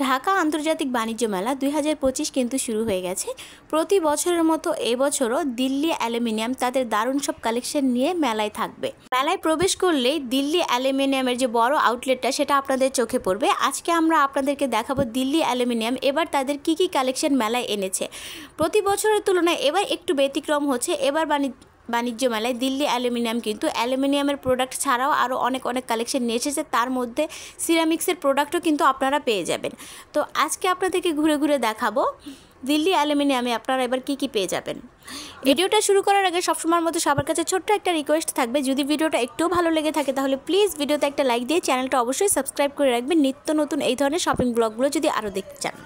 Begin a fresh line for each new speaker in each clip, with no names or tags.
ঢাকা আন্তর্জাতিক বাণিজ্য মেলা 2025 কিন্তু শুরু হয়ে গেছে। প্রতি বছরের মতো এবছরও দিল্লি অ্যালুমিনিয়াম তাদের দারুণ সব কালেকশন নিয়ে মেলায় থাকবে। মেলায় প্রবেশ করলেই দিল্লি অ্যালুমিনিয়ামের যে বড় আউটলেটটা সেটা আপনাদের চোখে পড়বে। আজকে আমরা আপনাদেরকে দেখাবো দিল্লি অ্যালুমিনিয়াম এবার তাদের কি কালেকশন মেলায় এনেছে। প্রতি বছরের তুলনায় এবার একটু ব্যতিক্রম হচ্ছে। এবার বাণিজ্য মেলায় দিল্লি অ্যালুমিনিয়াম কিন্তু অ্যালুমিনিয়ামের প্রোডাক্ট ছাড়াও আরও অনেক কালেকশন নিয়ে এসেছে। তার মধ্যে সিরামিক্সের প্রোডাক্টও কিন্তু আপনারা পেয়ে যাবেন। তো আজকে আপনাদেরকে ঘুরে ঘুরে দেখাবো দিল্লি অ্যালুমিনিয়ামে আপনারা এবার কি পেয়ে যাবেন। ভিডিওটা শুরু করার আগে সবসময়ের মতো সবার কাছে ছোট্ট একটা রিকোয়েস্ট থাকবে, যদি ভিডিওটা একটু ভালো লেগে থাকে তাহলে প্লিজ ভিডিওতে একটা লাইক দিয়ে চ্যানেলটা অবশ্যই সাবস্ক্রাইব করে রাখবেন নিত্য নতুন এই ধরনের শপিং ব্লগগুলো যদি আরও দেখতে চান।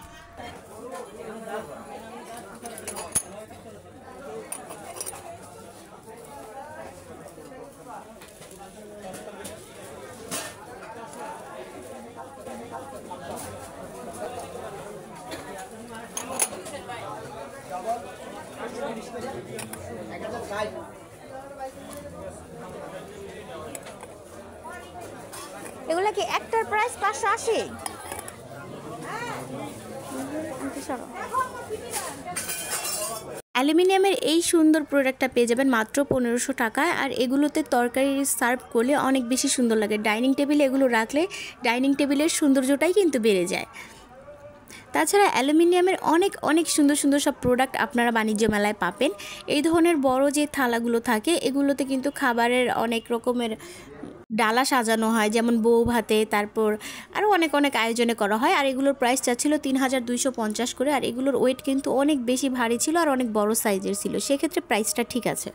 এগুলা কি একটার প্রাইস 580? অ্যালুমিনিয়ামের এই সুন্দর প্রোডাক্টটা পেয়ে যাবেন মাত্র 1500 টাকায়। আর এগুলোতে তরকারি সার্ভ করলে অনেক বেশি সুন্দর লাগে। ডাইনিং টেবিলে এগুলো রাখলে ডাইনিং টেবিলের সৌন্দর্যটাই কিন্তু বেড়ে যায়। তাছাড়া অ্যালুমিনিয়ামের অনেক সুন্দর সুন্দর সব প্রোডাক্ট আপনারা বাণিজ্য মেলায় পাবেন। এই ধরনের বড় যে থালাগুলো থাকে এগুলোতে কিন্তু খাবারের অনেক রকমের ডালা সাজানো হয়, যেমন বউ ভাতে, তারপর আরও অনেক আয়োজনে করা হয়। আর এগুলোর প্রাইস চাচ্ছিল 3250 করে। আর এগুলোর ওয়েট কিন্তু অনেক বেশি ভারী ছিল আর অনেক বড় সাইজের ছিল, সেক্ষেত্রে প্রাইসটা ঠিক আছে।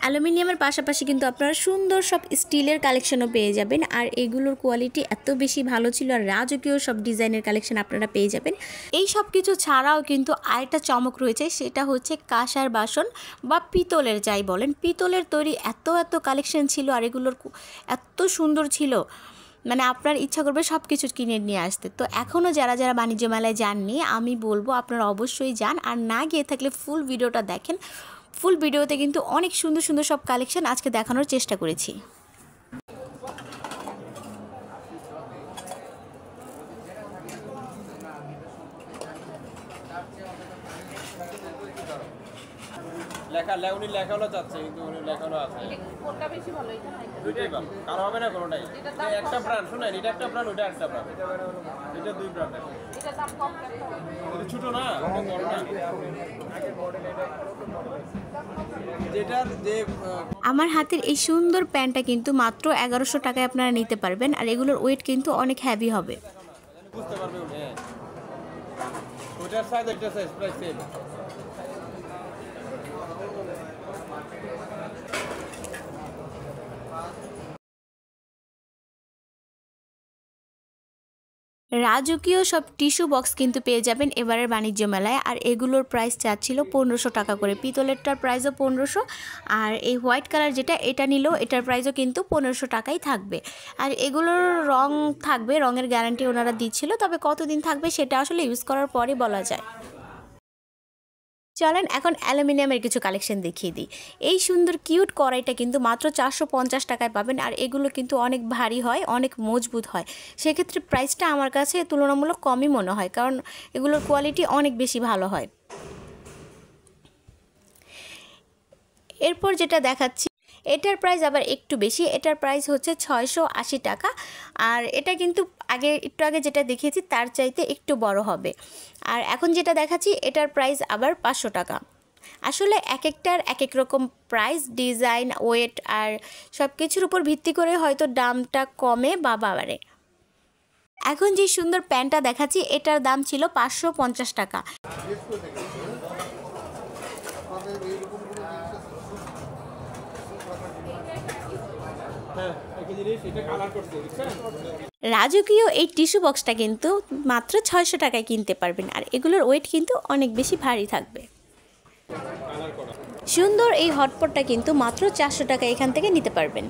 অ্যালুমিনিয়ামের পাশাপাশি কিন্তু আপনারা সুন্দর সব স্টিলের কালেকশনও পেয়ে যাবেন। আর এগুলোর কোয়ালিটি এত বেশি ভালো ছিল আর রাজকীয় সব ডিজাইনের কালেকশন আপনারা পেয়ে যাবেন। এই সব কিছু ছাড়াও কিন্তু আরেকটা চমক রয়েছে, সেটা হচ্ছে কাঁসার বাসন বা পিতলের, যাই বলেন, পিতলের তৈরি এত কালেকশন ছিল আর এগুলোর এত সুন্দর ছিল, মানে আপনার ইচ্ছা করবে সব কিছু কিনে নিয়ে আসতে। তো এখনও যারা বাণিজ্য মেলায় যাননি আমি বলবো আপনারা অবশ্যই যান, আর না গিয়ে থাকলে ফুল ভিডিওটা দেখেন। ফুল ভিডিওতে কিন্তু অনেক সুন্দর সুন্দর সব কালেকশন আজকে দেখানোর চেষ্টা করেছি।
লেখা উনি লেখা হলো যাচ্ছে, কিন্তু উনি লেখা হলো আছে। কোনটা বেশি ভালো? এটা দুইটাই ভালো, কারো হবে না কোনোটাই। একটা ব্র্যান্ড, শুনেন, এটা একটা ব্র্যান্ড, ওটা একটা ব্র্যান্ড, এটা দুই ব্র্যান্ড। এটা দাম কম রাখতে হবে, এটা ছোট না, এটা বড় না। আগের মডেল এটা যেটার যে
আমার হাতের এই সুন্দর প্যান্টটা কিন্তু মাত্র 1100 টাকায় আপনারা নিতে পারবেন। আর এগুলোর ওয়েট কিন্তু অনেক হেভি হবে,
বুঝতে পারবে উনি। ওটার সাইজ এটা সাইজ প্রাইস সেম।
রাজকীয় সব টিস্যু বক্স কিন্তু পেয়ে যাবেন এবারের বাণিজ্য মেলায়। আর এগুলোর প্রাইস চাচ্ছিল 1500 টাকা করে। পিতলেরটার প্রাইসও 1500, আর এই হোয়াইট কালার যেটা এটা নিলেও এটার প্রাইসও কিন্তু 1500 টাকাই থাকবে। আর এগুলোর রং থাকবে, রঙের গ্যারান্টি ওনারা দিচ্ছিল, তবে কতদিন থাকবে সেটা আসলে ইউজ করার পরই বলা যায়। চলেন এখন অ্যালুমিনিয়ামের কিছু কালেকশন দেখিয়ে দিই। এই সুন্দর কিউট কড়াইটা কিন্তু মাত্র 450 টাকায় পাবেন। আর এগুলো কিন্তু অনেক ভারী হয়, অনেক মজবুত হয়, সেক্ষেত্রে প্রাইসটা আমার কাছে তুলনামূলক কমই মনে হয়, কারণ এগুলোর কোয়ালিটি অনেক বেশি ভালো হয়। এরপর যেটা দেখাচ্ছি এটার প্রাইস আবার একটু বেশি, এটার প্রাইস হচ্ছে 680 টাকা। আর এটা কিন্তু একটু আগে যেটা দেখিয়েছি তার চাইতে একটু বড় হবে। আর এখন যেটা দেখাচ্ছি এটার প্রাইস আবার 500 টাকা। আসলে এক একটার এক এক রকম প্রাইস, ডিজাইন, ওয়েট আর সব কিছুর উপর ভিত্তি করে হয়তো দামটা কমে বা বাড়ে। এখন যে সুন্দর প্যান্টটা দেখাচ্ছি এটার দাম ছিল 550 টাকা। রাজকীয় এই টিস্যু বক্সটা কিন্তু মাত্র 600 টাকায় কিনতে পারবেন। আর এগুলোর ওয়েট কিন্তু অনেক বেশি ভারী থাকবে। সুন্দর এই হটপটটা কিন্তু মাত্র 400 টাকা এখান থেকে নিতে পারবেন।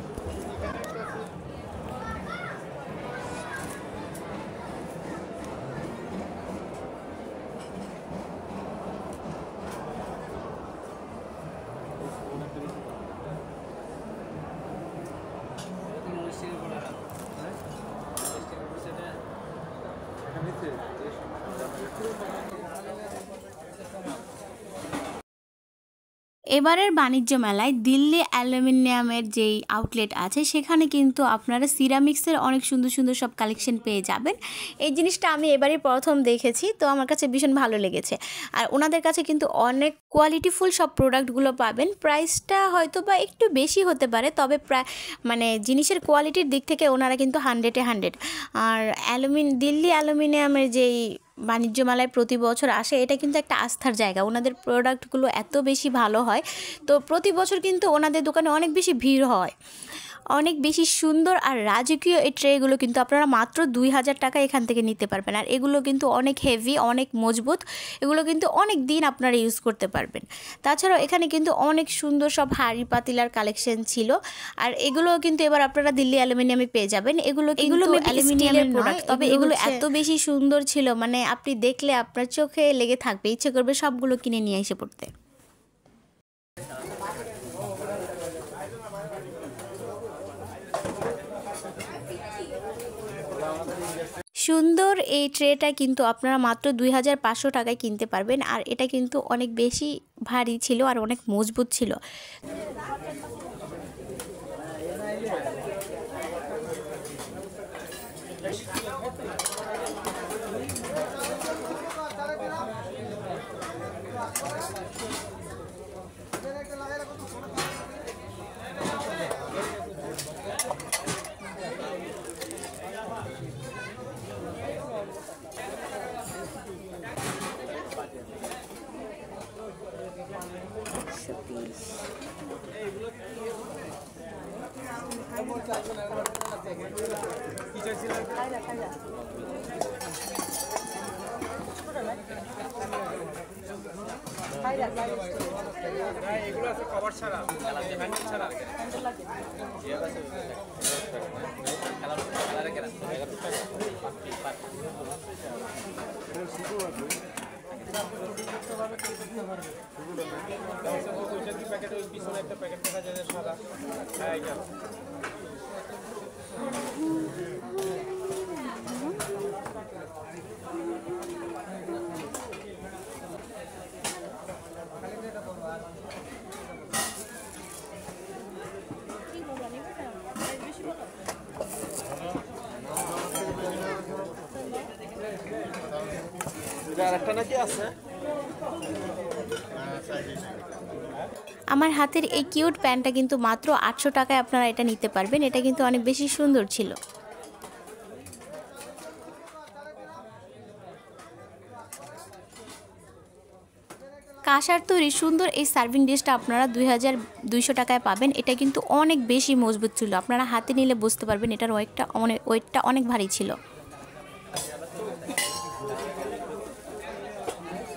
নিচে
এবারের বাণিজ্য মেলায় দিল্লি অ্যালুমিনিয়ামের যেই আউটলেট আছে সেখানে কিন্তু আপনারা সিরামিক্সের অনেক সুন্দর সুন্দর সব কালেকশন পেয়ে যাবেন। এই জিনিসটা আমি এবারই প্রথম দেখেছি, তো আমার কাছে ভীষণ ভালো লেগেছে। আর ওনাদের কাছে কিন্তু অনেক কোয়ালিটিফুল সব প্রোডাক্টগুলো পাবেন। প্রাইসটা হয়তো বা একটু বেশি হতে পারে, তবে মানে জিনিসের কোয়ালিটির দিক থেকে ওনারা কিন্তু 100-এ 100। আর দিল্লি অ্যালুমিনিয়ামের যেই বাণিজ্য মেলায় প্রতি বছর আসে, এটা কিন্তু একটা আস্থার জায়গা। ওনাদের প্রোডাক্টগুলো এত বেশি ভালো হয়, তো প্রতি বছর কিন্তু ওনাদের দোকানে অনেক বেশি ভিড় হয়, অনেক বেশি সুন্দর আর রাজকীয় এই ট্রেগুলো কিন্তু আপনারা মাত্র 2000 টাকা এখান থেকে নিতে পারবেন। আর এগুলো কিন্তু অনেক হেভি, অনেক মজবুত, এগুলো কিন্তু অনেক দিন আপনারা ইউজ করতে পারবেন। তাছাড়াও এখানে কিন্তু অনেক সুন্দর সব হাঁড়ি পাতিলার কালেকশন ছিল। আর এগুলো কিন্তু এবার আপনারা দিল্লি অ্যালুমিনিয়ামে পেয়ে যাবেন। এগুলো অ্যালুমিনিয়ামের প্রোডাক্ট, তবে এগুলো এত বেশি সুন্দর ছিল, মানে আপনি দেখলে আপনার চোখে লেগে থাকবে, ইচ্ছে করবে সবগুলো কিনে নিয়ে এসে পড়তে। সুন্দর এই ট্রেটা কিন্তু আপনারা মাত্র 2500 টাকায় কিনতে পারবেন। আর এটা কিন্তু অনেক বেশি ভারী ছিল আর অনেক মজবুত ছিল।
এগুলো আছে কভার ছাড়া, হ্যান্ডেল ছাড়া। প্যাকেট ওই পিছনে একটা প্যাকেট দেখা যায় সাদা। হ্যাঁ এটা আরেকটা নাকি আছে।
আমার হাতের এই কিউট প্যান্টটা কিন্তু মাত্র 800 টাকায় আপনারা এটা নিতে পারবেন। এটা কিন্তু অনেক বেশি সুন্দর ছিল। কাঁসার তৈরি সুন্দর এই সার্ভিং ডিশটা আপনারা 2200 টাকায় পাবেন। এটা কিন্তু অনেক বেশি মজবুত ছিল, আপনারা হাতে নিলে বুঝতে পারবেন এটার ওয়েটটা অনেক ভারী ছিল।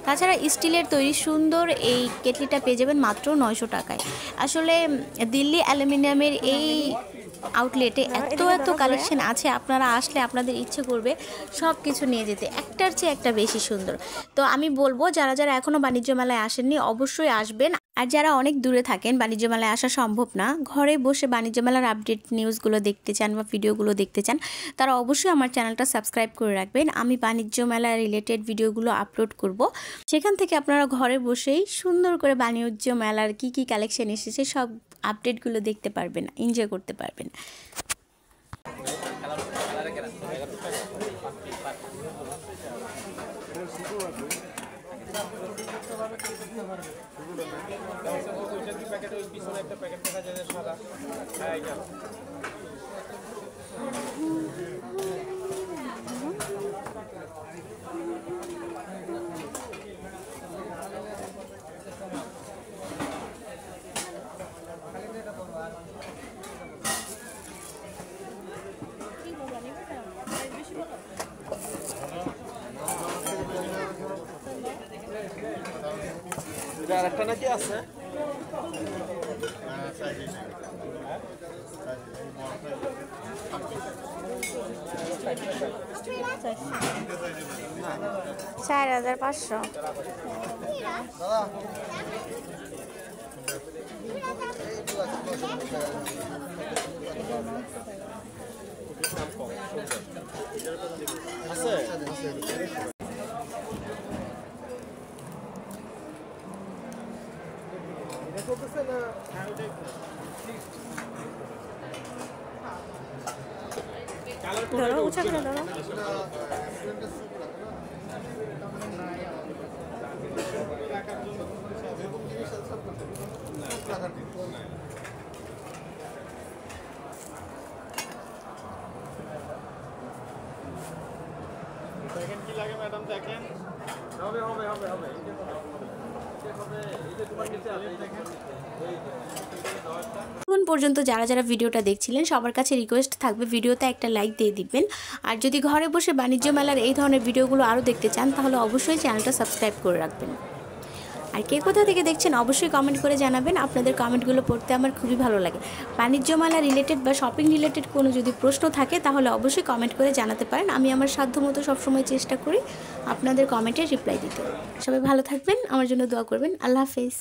তাছাড়া স্টিলের তৈরি সুন্দর এই কেটলিটা পেয়ে যাবেন মাত্র 900 টাকায়। আসলে দিল্লি অ্যালুমিনিয়ামের এই আউটলেটে এত কালেকশন আছে, আপনারা আসলে আপনাদের ইচ্ছে করবে সব কিছু নিয়ে যেতে, একটার চেয়ে একটা বেশি সুন্দর। তো আমি বলবো যারা যারা এখনও বাণিজ্য মেলায় আসেননি অবশ্যই আসবেন। আর যারা অনেক দূরে থাকেন, বাণিজ্য মেলায় আসা সম্ভব না, ঘরে বসে বাণিজ্য মেলার আপডেট নিউজগুলো দেখতে চান বা ভিডিওগুলো দেখতে চান, তারা অবশ্যই আমার চ্যানেলটা সাবস্ক্রাইব করে রাখবেন। আমি বাণিজ্য মেলা রিলেটেড ভিডিওগুলো আপলোড করব, সেখান থেকে আপনারা ঘরে বসেই সুন্দর করে বাণিজ্য মেলার কি কি কালেকশন এসেছে সব আপডেটগুলো দেখতে পারবেন, এনজয় করতে পারবেন।
প্যাকেট ওই পিছনে একটা প্যাকেট দেখা যায় সাদা। হ্যাঁ এটা আরেকটা নাকি আছে।
চার 4500। ধরো উঁচা করে ধরো।
সেকেন্ড কি লাগে ম্যাডাম দেখেন। হবে হবে হবে হবে এই যে হবে এই যে তোমার নিচে আছে দেখেন।
এখন পর্যন্ত যারা যারা ভিডিওটা দেখছিলেন সবার কাছে রিকোয়েস্ট থাকবে ভিডিওতে একটা লাইক দিয়ে দিবেন। আর যদি ঘরে বসে বাণিজ্য মেলার এই ধরনের ভিডিওগুলো আরও দেখতে চান তাহলে অবশ্যই চ্যানেলটা সাবস্ক্রাইব করে রাখবেন। আর কে কোথা থেকে দেখছেন অবশ্যই কমেন্ট করে জানাবেন। আপনাদের কমেন্টগুলো পড়তে আমার খুবই ভালো লাগে। বাণিজ্য মেলা রিলেটেড বা শপিং রিলেটেড কোনো যদি প্রশ্ন থাকে তাহলে অবশ্যই কমেন্ট করে জানাতে পারেন। আমি আমার সাধ্যমতো সবসময় চেষ্টা করি আপনাদের কমেন্টে রিপ্লাই দিতে। সবাই ভালো থাকবেন, আমার জন্য দোয়া করবেন। আল্লাহ হাফেজ।